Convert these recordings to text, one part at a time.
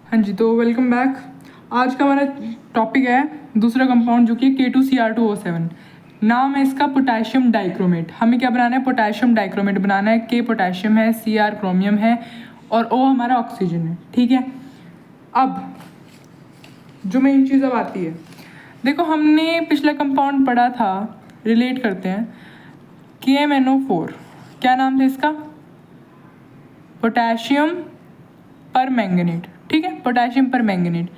हाँ जी, तो welcome back. आज का हमारा टॉपिक है दूसरा कंपाउंड जो कि K2Cr2O7। नाम है इसका पोटेशियम डाइक्रोमेट। हमें क्या बनाना है? पोटेशियम डाइक्रोमेट बनाना है। K पोटेशियम है, Cr क्रोमियम है और O हमारा ऑक्सीजन है। ठीक है, अब जो मेन चीज़ अब आती है, देखो हमने पिछला कंपाउंड पढ़ा था, रिलेट करते हैं। KMnO4, क्या नाम था इसका? पोटेशियम पर मैंगनीट। ठीक है, पोटेशियम पर मैंगनीट।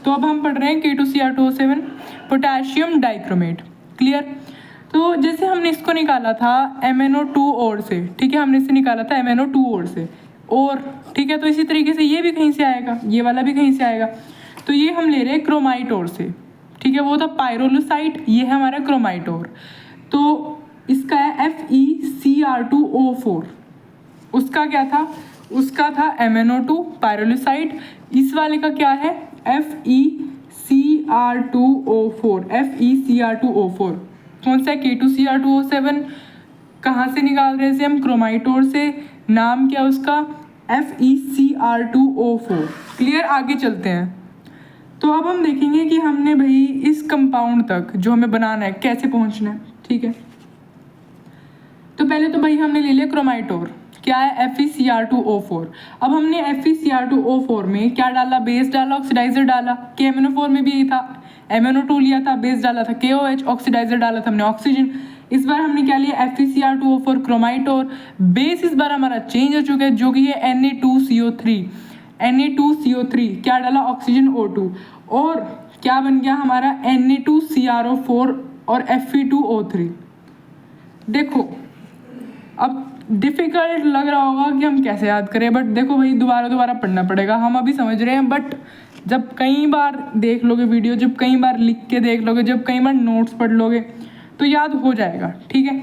तो अब हम पढ़ रहे हैं K2Cr2O7 पोटेशियम डाइक्रोमेट। क्लियर? तो जैसे हमने इसको निकाला था MnO2 और से, ठीक है, हमने इसे निकाला था MnO2 और से, और ठीक है, तो इसी तरीके से ये भी कहीं से आएगा, ये वाला भी कहीं से आएगा। तो ये हम ले रहे हैं क्रोमाइट और से, ठीक है, वो था पायरोलुसाइट, ये है हमारा क्रोमाइट और। तो इसका है FeCr2O4। उसका क्या था? उसका था MnO2 पायरोलुसाइट। इस वाले का क्या है? FeCr2O4। FeCr2O4 कौन सा है? K2Cr2O7। कहाँ से निकाल रहे थे हम? क्रोमाइटोर से। नाम क्या उसका? FeCr2O4। क्लियर? आगे चलते हैं। तो अब हम देखेंगे कि हमने भाई इस कंपाउंड तक जो हमें बनाना है कैसे पहुंचना है। ठीक है, तो पहले तो भाई हमने ले लिया क्रोमाइटोर, क्या है? FeCr2O4। अब हमने FeCr2O4 में क्या डाला? बेस डाला, ऑक्सीडाइजर डाला। KMnO4 में भी यही था, MnO2 लिया था, बेस डाला था KOH, ऑक्सीडाइजर डाला था हमने ऑक्सीजन। इस बार हमने क्या लिया? FeCr2O4 क्रोमाइटोर। बेस इस बार हमारा चेंज हो चुका है, जो कि है Na2CO3। Na2CO3 क्या डाला? ऑक्सीजन O2, और क्या बन गया हमारा? Na2CrO4 और Fe2O3। देखो अब डिफ़िकल्ट लग रहा होगा कि हम कैसे याद करें, बट देखो भाई दोबारा पढ़ना पड़ेगा। हम अभी समझ रहे हैं, बट जब कई बार देख लोगे वीडियो, जब कई बार लिख के देख लोगे, जब कई बार नोट्स पढ़ लोगे, तो याद हो जाएगा। ठीक है,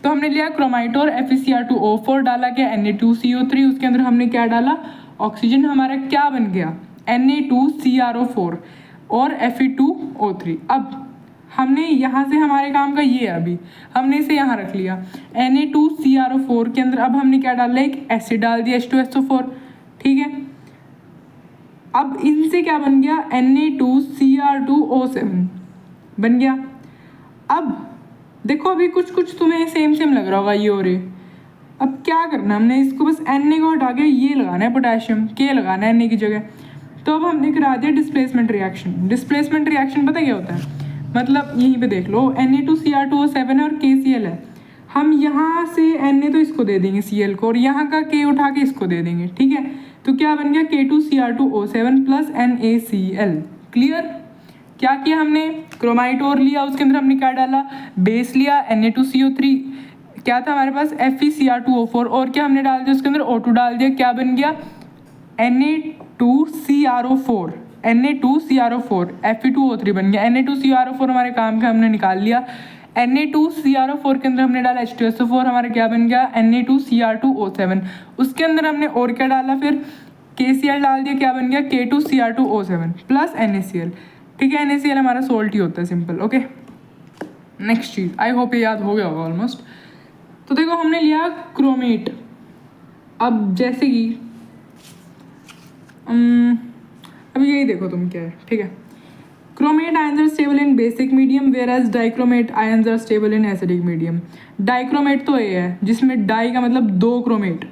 तो हमने लिया क्रोमाइटोर, FeCr2O4 डाला, क्या? Na2CO3, उसके अंदर हमने क्या डाला? ऑक्सीजन। हमारा क्या बन गया? Na2CrO4 और Fe2O3। अब हमने यहाँ से, हमारे काम का ये है, अभी हमने इसे यहाँ रख लिया Na2CrO4 के अंदर। अब हमने क्या डाला? एक एसिड डाल दिया, H2SO4। ठीक है, अब इनसे क्या बन गया? Na2Cr2O7 बन गया। अब देखो अभी कुछ तुम्हें सेम लग रहा होगा ये और ये। अब क्या करना हमने? इसको बस Na को हटा के ये लगाना है पोटेशियम, K लगाना है Na की जगह। तो अब हमने करा दिया डिस्प्लेसमेंट रिएक्शन। डिस्प्लेसमेंट रिएक्शन पता क्या होता है? मतलब यहीं पे देख लो, Na2Cr2O7 है और KCl है। हम यहाँ से Na तो इसको दे देंगे Cl को, और यहाँ का K उठा के इसको दे देंगे। ठीक है, तो क्या बन गया? K2Cr2O7 plus NaCl। क्लियर? क्या किया हमने? क्रोमाइटोर लिया, उसके अंदर हमने क्या डाला? बेस लिया, Na2CO3, क्या था हमारे पास? FeCr2O4, और क्या हमने डाल दिया उसके अंदर? O2 डाल दिया। क्या बन गया? Na2CrO4, Na2CrO4, Fe2O3 बन गया। Na2CrO4 हमारे काम का हमने निकाल लिया। Na2CrO4 के अंदर हमने डाला H2SO4, हमारा क्या बन गया? Na2Cr2O7। उसके अंदर हमने और क्या डाला? फिर KCl डाल दिया, क्या बन गया? K2Cr2O7 plus NaCl। ठीक है, NaCl हमारा सोल्ट ही होता है, simple. Okay, next cheese, I hope ये याद हो गया होगा ऑलमोस्ट। तो देखो हमने लिया क्रोमेट। अब जैसे कि अभी यही देखो तुम क्या है। ठीक है, chromate ions are stable in basic medium, whereas dichromate ions are stable in acidic medium. Dichromate तो ये है जिसमें डाई का मतलब दो क्रोमेट,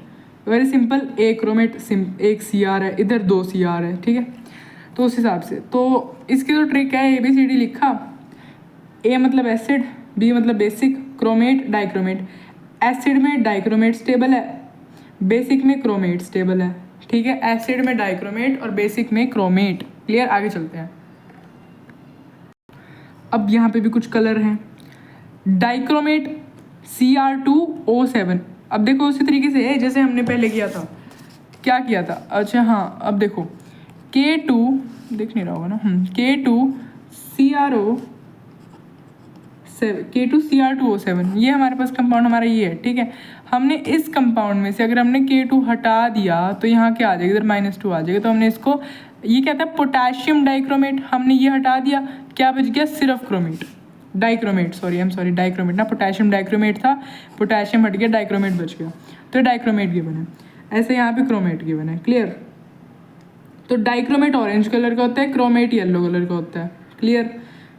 वेरी सिंपल। एक क्रोमेट एक Cr है, इधर दो Cr है। ठीक है, तो उस हिसाब से तो इसकी तो ट्रिक है, ABCD लिखा, A मतलब एसिड, B मतलब बेसिक, क्रोमेट डाइक्रोमेट। एसिड में डाइक्रोमेट स्टेबल है, बेसिक में क्रोमेट स्टेबल है। ठीक है, एसिड में डाइक्रोमेट और बेसिक में क्रोमेट। क्लियर? आगे चलते हैं। अब यहाँ पे भी कुछ कलर हैं। Dichromate Cr2O7। अब देखो उसी तरीके से है जैसे हमने पहले किया था। क्या किया था? अच्छा हाँ, अब देखो K2, दिख नहीं रहा होगा ना, K2Cr2O7, ये हमारे पास कंपाउंड हमारा ये है। ठीक है, हमने इस कंपाउंड में से अगर हमने K2 हटा दिया तो यहाँ क्या आ जाएगा? इधर -2 आ जाएगा। तो हमने इसको, ये क्या था? Potassium dichromate. हमने ये हटा दिया, क्या बच गया? सिर्फ क्रोमेट, डाइक्रोमेट, डाइक्रोमेट ना, पोटेशियम डाइक्रोमेट था, पोटेशियम हट गया, डाइक्रोमेट बच गया, तो डाइक्रोमेट गिवन है। ऐसे यहाँ पे क्रोमेट गिवन है। क्लियर? तो डाइक्रोमेट ऑरेंज कलर का होता है, क्रोमेट येलो कलर का होता है। क्लियर?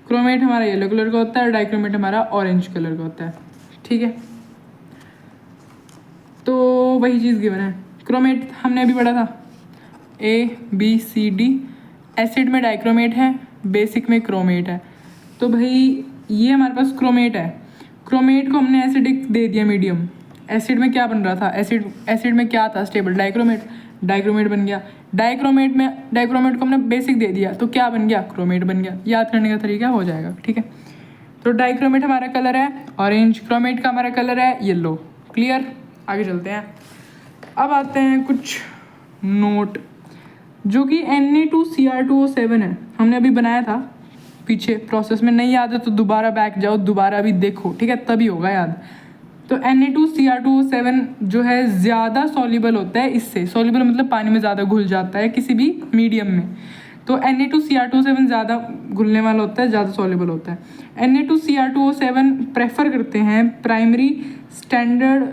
क्रोमेट हमारा येलो कलर का होता है और डाइक्रोमेट हमारा ऑरेंज कलर का होता है। ठीक है, तो वही चीज़ गिवन है। क्रोमेट हमने अभी पढ़ा था ABCD, एसिड में डाइक्रोमेट है, बेसिक में क्रोमेट है। तो भाई ये हमारे पास क्रोमेट है, क्रोमेट को हमने एसिडिक दे दिया मीडियम। एसिड में क्या बन रहा था, एसिड में क्या था स्टेबल, डाइक्रोमेट, डाइक्रोमेट बन गया। डाइक्रोमेट को हमने बेसिक दे दिया तो क्या बन गया, क्रोमेट बन गया। याद करने का तरीका हो जाएगा। ठीक है, तो डाइक्रोमेट हमारा कलर है ऑरेंज, क्रोमेट का हमारा कलर है येलो। क्लियर? आगे चलते हैं। अब आते हैं कुछ नोट, जो कि Na2Cr2O7 है, हमने अभी बनाया था पीछे प्रोसेस में। नहीं याद है तो दोबारा बैक जाओ, दोबारा अभी देखो। ठीक है, तभी होगा याद। तो Na2Cr2O7 जो है ज़्यादा सॉल्युबल होता है इससे, सॉल्युबल मतलब पानी में ज़्यादा घुल जाता है किसी भी मीडियम में। तो Na2Cr2O7 ज़्यादा घुलने वाला होता है, ज़्यादा सॉल्युबल होता है। Na2Cr2O7 प्रेफर करते हैं primary standard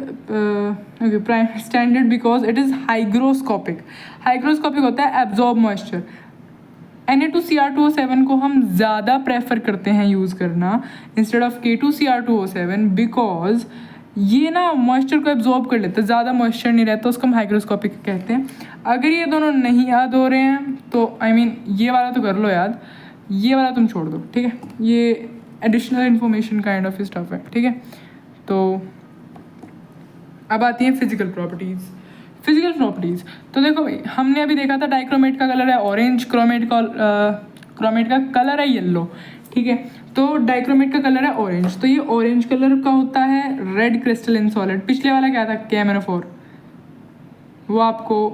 because it is hygroscopic. Hygroscopic होता है एब्जॉर्ब मॉइस्चर। Na2Cr2O7 को हम ज़्यादा प्रेफर करते हैं यूज़ करना इंस्टेड ऑफ K2Cr2O7 बिकॉज ये ना मॉइस्चर को एब्जॉर्ब कर लेता है, ज़्यादा मॉइस्चर नहीं रहता, उसको हम हाइग्रोस्कोपिक कहते हैं। अगर ये दोनों नहीं याद हो रहे हैं तो ये वाला तो कर लो याद, ये वाला तुम छोड़ दो। ठीक है, ये additional information kind of stuff है। ठीक है, तो अब आती हैं फिजिकल प्रॉपर्टीज़। फिजिकल प्रॉपर्टीज़ तो देखो भाई, हमने अभी देखा था डाइक्रोमेट का कलर है ऑरेंज, क्रोमेट का कलर है येलो। ठीक है, तो डाइक्रोमेट का कलर है ऑरेंज, तो ये ऑरेंज कलर का होता है रेड क्रिस्टलिन सॉलिड। पिछले वाला क्या था, KMnO4, वो आपको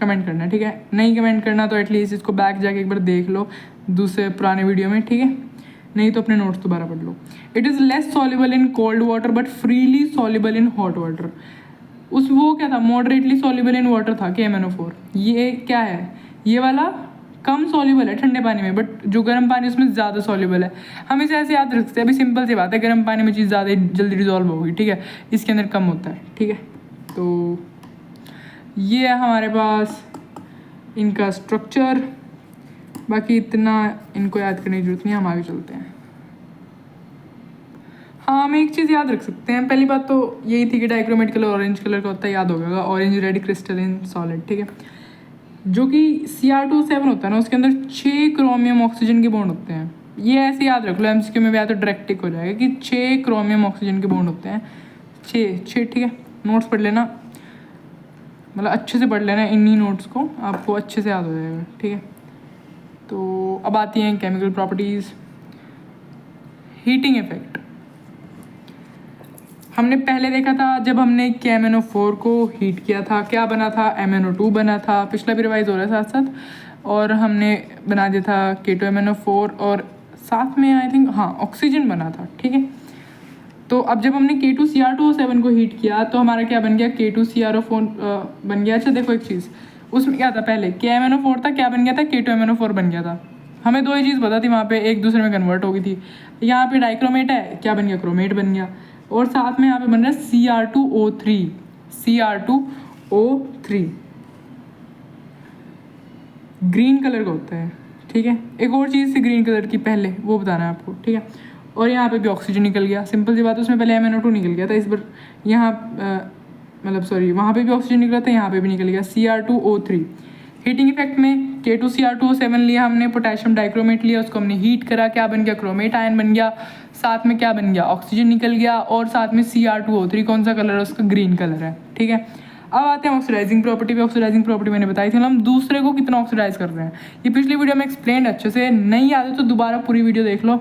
कमेंट करना है। ठीक है, नहीं कमेंट करना तो एटलीस्ट इसको बैक जाके एक बार देख लो दूसरे पुराने वीडियो में। ठीक है, नहीं तो अपने नोट्स दोबारा पढ़ लो। It is less soluble in cold water but freely soluble in hot water. वो क्या था, मॉडरेटली सॉल्युबल इन वाटर था KMnO4। ये क्या है, ये वाला कम सॉल्युबल है ठंडे पानी में, बट जो गर्म पानी उसमें ज़्यादा सॉल्युबल है। हम इसे ऐसे याद रख सकते हैं। अभी सिंपल सी बात है, गर्म पानी में चीज़ ज़्यादा जल्दी डिजॉल्व होगी। ठीक है, इसके अंदर कम होता है। ठीक है, तो ये है हमारे पास इनका स्ट्रक्चर। बाकी इतना इनको याद करने की जरूरत नहीं है, हम आगे चलते हैं। हाँ, हम एक चीज़ याद रख सकते हैं। पहली बात तो यही थी कि डाइक्रोमेट कलर ऑरेंज कलर का होता है, याद होगा, ऑरेंज रेड क्रिस्टलिन सॉलिड। ठीक है, जो कि Cr2O7 होता है ना, उसके अंदर 6 क्रोमियम ऑक्सीजन के बॉन्ड होते हैं। ये ऐसे याद रख लो, MCQ में भी आया तो डायरेक्ट टिक हो जाएगा कि 6 क्रोमियम ऑक्सीजन के बॉन्ड होते हैं। 6। ठीक है, नोट्स पढ़ लेना, मतलब अच्छे से पढ़ लेना इन्हीं नोट्स को, आपको अच्छे से याद हो जाएगा। ठीक है, तो अब आती हैं केमिकल प्रॉपर्टीज़। हीटिंग इफेक्ट हमने पहले देखा था जब हमने KMnO4 को हीट किया था, क्या बना था, MnO2 बना था। पिछला भी रिवाइज हो रहा है साथ साथ, और हमने बना दिया था K2MnO4 और साथ में आई थिंक ऑक्सीजन बना था। ठीक है, तो अब जब हमने K2Cr2O7 को हीट किया तो हमारा क्या बन गया, K2CrO4 बन गया। अच्छा देखो एक चीज़, उसमें क्या था, पहले KMnO4 था, क्या बन गया था, K2MnO4 बन गया था। हमें दो ही चीज़ पता थी, वहाँ पे एक दूसरे में कन्वर्ट हो गई थी। यहाँ पे डाइक्रोमेट है, क्या बन गया, क्रोमेट बन गया। और साथ में यहाँ पे बन रहा है Cr2O3 ग्रीन कलर का होता है। ठीक है, एक और चीज़ थी ग्रीन कलर की पहले, वो बताना है आपको। ठीक है, और यहाँ पे भी ऑक्सीजन निकल गया, सिंपल सी बात है। उसमें पहले MnO2 निकल गया था, इस बार यहाँ वहाँ पे भी ऑक्सीजन निकला था, यहाँ पे भी निकल गया Cr2O3। हीटिंग इफेक्ट में K2Cr2O7 लिया हमने, पोटेशियम डाइक्रोमेट लिया, उसको हमने हीट करा, क्या बन गया, क्रोमेट आयन बन गया। साथ में क्या बन गया, ऑक्सीजन निकल गया, और साथ में Cr2O3 कौन सा कलर है उसका, ग्रीन कलर है। ठीक है, अब आते हैं ऑक्सीडाइजिंग प्रॉपर्टी पे। ऑक्सीडाइजिंग प्रॉपर्टी मैंने बताई थी, हम दूसरे को कितना ऑक्सीडाइज कर रहे हैं, ये पिछली वीडियो में एक्सप्लेन अच्छे से, नहीं याद है तो दोबारा पूरी वीडियो देख लो।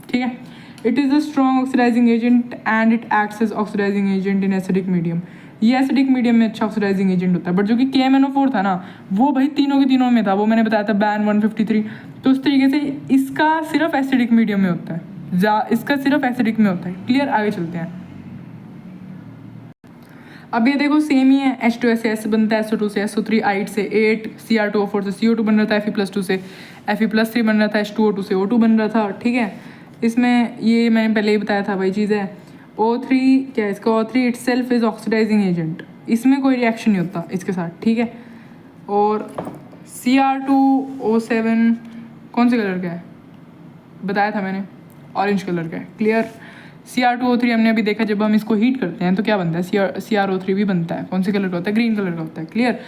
ठीक है, it is a strong oxidizing agent and it acts as oxidizing agent in acidic medium. ये एसिडिक मीडियम में अच्छा ऑक्सीडाइजिंग एजेंट होता है। बट जो कि KMnO4 था ना, वो भाई तीनों के तीनों में था, वो मैंने बताया था बैन 153। तो उस तरीके से इसका सिर्फ एसिडिक मीडियम में होता है, इसका सिर्फ एसिडिक में होता है। क्लियर, आगे चलते हैं। अब ये देखो सेम ही है, H2S से S बनता है, SO2 से SO3, 8 से 8, Cr2O4 से CO2 बन रहा था, Fe+2 से Fe+3 बन रहा था, H2O2 से O2 बन रहा था। ठीक है, इसमें ये मैंने पहले ही बताया था, वही चीज़ है। O3 क्या है इसका, O3 itself is oxidising agent, इसमें कोई रिएक्शन नहीं होता इसके साथ। ठीक है, और Cr2O7 कौन से कलर का है, बताया था मैंने, ऑरेंज कलर का है। क्लियर। Cr2O3 हमने अभी देखा, जब हम इसको हीट करते हैं तो क्या बनता है, CrO3 भी बनता है। कौन से कलर का होता है, ग्रीन कलर का होता है। क्लियर।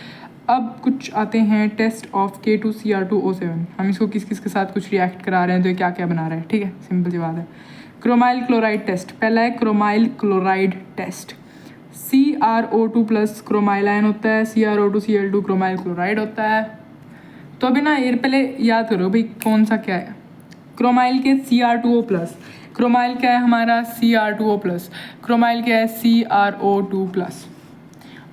अब कुछ आते हैं टेस्ट ऑफ K2Cr2O7। हम इसको किस किस के साथ कुछ रिएक्ट करा रहे हैं तो ये क्या क्या बना रहे हैं। ठीक है, सिंपल सी बात है। क्रोमाइल क्लोराइड टेस्ट, पहला है chromyl chloride test. CrO2 plus chromyl ion होता है, CrO2Cl2 क्रोमाइल क्लोराइड होता है। तो अभी ना ये पहले याद करो भाई कौन सा क्या है। क्रोमाइल के Cr2O प्लस, क्रोमाइल क्या है हमारा Cr2O प्लस, क्रोमाइल क्या है CrO2 प्लस,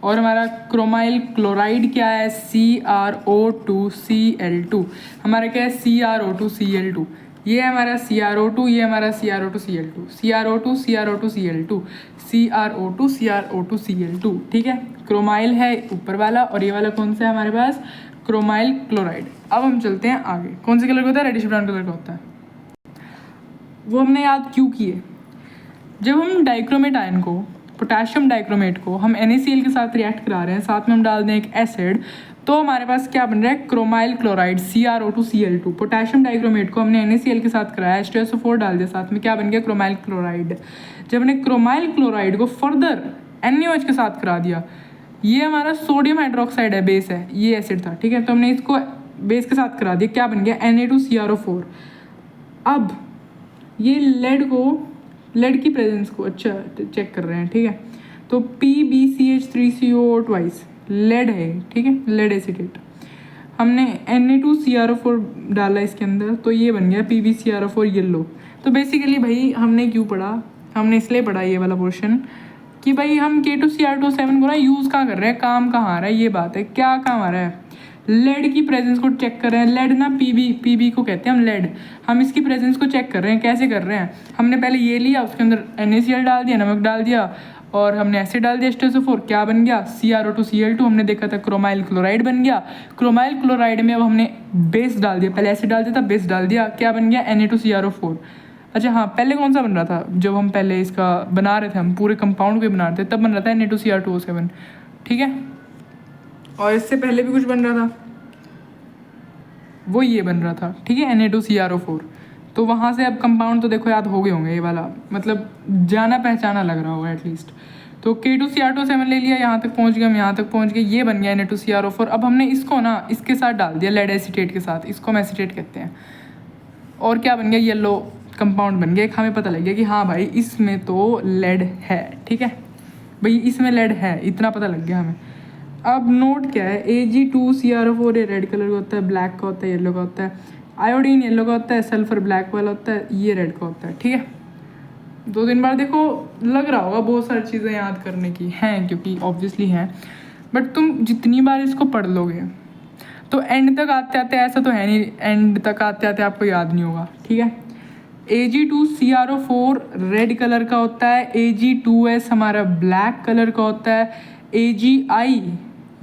और हमारा क्रोमाइल क्लोराइड क्या है CrO2Cl2, हमारा क्या है CrO2Cl2। ये है हमारा CrO2, ये हमारा CrO2Cl2, CrO2Cl2, CrO2Cl2। ठीक है, क्रोमाइल है ऊपर वाला और ये वाला कौन सा है हमारे पास, क्रोमाइल क्लोराइड। अब हम चलते हैं आगे। कौन से कलर का होता है, रेडिश ब्राउन कलर का होता है। वो हमने याद क्यों किए, जब हम डाइक्रोमेट आयन को, पोटेशियम डाइक्रोमेट को हम NaCl के साथ रिएक्ट करा रहे हैं, साथ में हम डाल दें एक एसिड, तो हमारे पास क्या बन रहा है, chromyl chloride CrO2Cl2। Potassium dichromate को हमने NaCl के साथ कराया, H2SO4 डाल दिया साथ में, क्या बन गया, क्रोमाइल क्लोराइड। जब हमने क्रोमाइल क्लोराइड को फर्दर NaOH के साथ करा दिया, ये हमारा सोडियम हाइड्रोक्साइड है, बेस है, ये एसिड था। ठीक है, तो हमने इसको बेस के साथ करा दिया, क्या बन गया, Na2CrO4। अब ये लेड की प्रेजेंस को अच्छा चेक कर रहे हैं। ठीक है, तो PbCH3CO ट्वाइस लेड है। ठीक है, लेड एसिटेट। हमने Na2CrO4 डाला इसके अंदर, तो ये बन गया PbCrO4 येलो। तो बेसिकली भाई हमने क्यों पढ़ा, हमने इसलिए पढ़ा ये वाला पोर्शन कि भाई हम K2Cr2O7 को ना यूज़ कहाँ कर रहे हैं, काम कहाँ आ रहा है, ये बात है। क्या काम आ रहा है, लेड की प्रेजेंस को चेक कर रहे हैं। लेड ना पीबी को कहते हैं हम लेड, हम इसकी प्रेजेंस को चेक कर रहे हैं। कैसे कर रहे हैं, हमने पहले ये लिया, उसके अंदर NaCl डाल दिया, नमक डाल दिया और हमने एसिड डाल दिया H2SO4, क्या बन गया, CrO2Cl2। हमने देखा था क्रोमाइल क्लोराइड बन गया। क्रोमाइल क्लोराइड में अब हमने बेस डाल दिया, पहले एसिड डाल दिया था, बेस डाल दिया, क्या बन गया, Na2CrO4। अच्छा हाँ, पहले कौन सा बन रहा था, जब हम पहले इसका बना रहे थे, हम पूरे कंपाउंड को बना रहे थे, तब बन रहा था Na2Cr2O7। ठीक है, और इससे पहले भी कुछ बन रहा था, वो ये बन रहा था। ठीक है, Na2CrO4। तो वहाँ से अब कंपाउंड तो देखो याद हो गए होंगे, ये वाला मतलब जाना पहचाना लग रहा होगा एटलीस्ट। तो K2Cr2O7 ले लिया, यहाँ तक पहुँच गए हम, यहाँ तक पहुँच गए, ये बन गया Na2CrO4। अब हमने इसको ना इसके साथ डाल दिया, लेड एसीटेट के साथ, इसको हम एसीटेट कहते हैं, और क्या बन गया, येलो कंपाउंड बन गया। एक हमें पता लग गया कि हाँ भाई इसमें तो लेड है। ठीक है भाई, इसमें लेड है, इतना पता लग गया हमें। अब नोट क्या है, Ag2CrO4 ये रेड कलर का होता है, ब्लैक का होता है, येलो का होता है, आयोडीन येलो का होता है, सल्फर ब्लैक वाला होता है, ये रेड का होता है। ठीक है, 2-3 बार देखो लग रहा होगा बहुत सारी चीज़ें याद करने की हैं, क्योंकि ऑब्वियसली हैं, बट तुम जितनी बार इसको पढ़ लोगे तो एंड तक आते आते, ऐसा तो है नहीं एंड तक आते आते आपको याद नहीं होगा। ठीक है, Ag2CrO4 रेड कलर का होता है, Ag2S हमारा ब्लैक कलर का होता है, Agi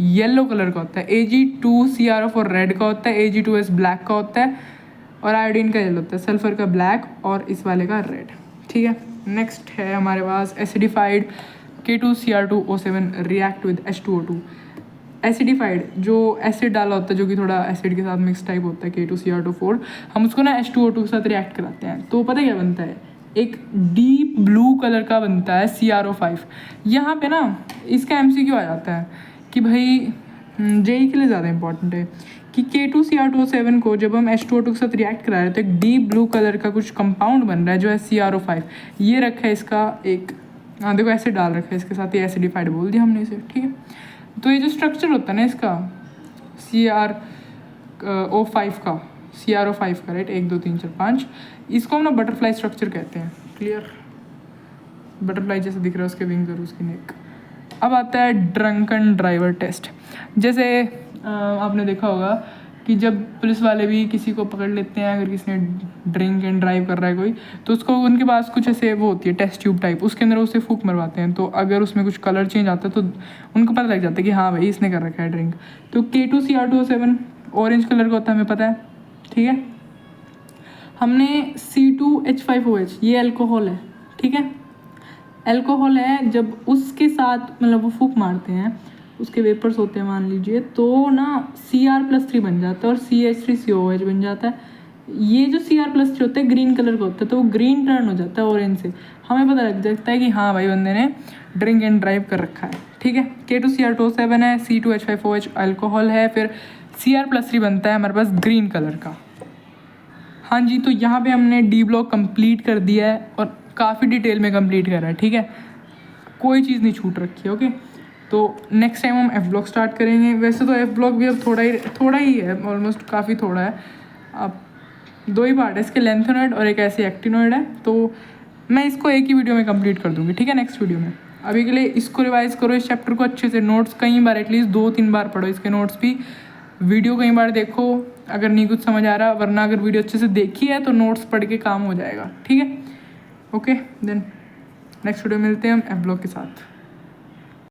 येलो कलर का होता है, Ag2CrO4 रेड का होता है, Ag2S ब्लैक का होता है, और आयोडीन का येलो होता है, सल्फर का ब्लैक और इस वाले का रेड। ठीक है, नेक्स्ट है हमारे पास acidified K2Cr2O7 react with H2O2। Acidified जो एसिड डाला होता है, जो कि थोड़ा एसिड के साथ मिक्स टाइप होता है K2Cr2O4, हम उसको ना H2O2 के साथ रिएक्ट कराते हैं, तो पता क्या बनता है, एक डीप ब्लू कलर का बनता है CrO5। यहाँ पे ना इसका MCQ आ जाता है कि भाई जेई के लिए ज़्यादा इंपॉर्टेंट है कि K2Cr2O7 को जब हम H2O2 के साथ रिएक्ट करा रहे हैं तो एक डीप ब्लू कलर का कुछ कंपाउंड बन रहा है जो है CrO5। ये रखा है इसका एक, हाँ देखो ऐसे डाल रखा है इसके साथ, ये एसिडिफाइड बोल दिया हमने इसे। ठीक है, तो ये जो स्ट्रक्चर होता है ना इसका CrO5 का, CrO5 का, राइट, 1 2 3 4 5, इसको हम ना बटरफ्लाई स्ट्रक्चर कहते हैं। क्लियर, बटरफ्लाई जैसे दिख रहा है उसके विंग्स और उसकी नेक। अब आता है ड्रंकन ड्राइवर टेस्ट। जैसे आपने देखा होगा कि जब पुलिस वाले भी किसी को पकड़ लेते हैं, अगर किसी ने ड्रिंक एंड ड्राइव कर रहा है कोई, तो उसको उनके पास कुछ ऐसे वो होती है टेस्ट ट्यूब टाइप, उसके अंदर उसे फूंक मरवाते हैं। तो अगर उसमें कुछ कलर चेंज आता है तो उनको पता लग जाता है कि हाँ भाई इसने कर रखा है ड्रिंक। तो K2Cr2O7 ऑरेंज कलर का होता है, हमें पता है। ठीक है, हमने C2H5OH, ये अल्कोहल है। ठीक है, अल्कोहल है, जब उसके साथ मतलब वो फूंक मारते हैं उसके वेपर्स होते हैं मान लीजिए, तो ना Cr+3 बन जाता है और CH3COOH बन जाता है। ये जो Cr+3 होता है ग्रीन कलर का होता है, तो वो ग्रीन टर्न हो जाता है ऑरेंज से, हमें पता लग जाता है कि हाँ भाई बंदे ने ड्रिंक एंड ड्राइव कर रखा है, ठीक है। K2Cr2O7 है, C2H5OH अल्कोहल है, फिर Cr+3 बनता है हमारे पास ग्रीन कलर का। हाँ जी, तो यहाँ पे हमने डी ब्लॉक कंप्लीट कर दिया है और काफ़ी डिटेल में कंप्लीट करा है, ठीक है, कोई चीज़ नहीं छूट रखी है। ओके, तो नेक्स्ट टाइम हम एफ ब्लॉक स्टार्ट करेंगे। वैसे तो एफ ब्लॉक भी अब थोड़ा ही है, ऑलमोस्ट काफ़ी थोड़ा है। अब 2 ही पार्ट है इसके, लेंथोनॉइड और एक ऐसी एक्टिनॉइड है, तो मैं इसको एक ही वीडियो में कंप्लीट कर दूँगी, ठीक है, नेक्स्ट वीडियो में। अभी के लिए इसको रिवाइज करो, इस चैप्टर को अच्छे से, नोट्स कई बार, एटलीस्ट 2-3 बार पढ़ो इसके नोट्स भी, वीडियो कई बार देखो अगर नहीं कुछ समझ आ रहा, वरना अगर वीडियो अच्छे से देखी है तो नोट्स पढ़ के काम हो जाएगा, ठीक है। ओके देन नेक्स्ट वीडियो मिलते हैं हम एफ ब्लॉक के साथ।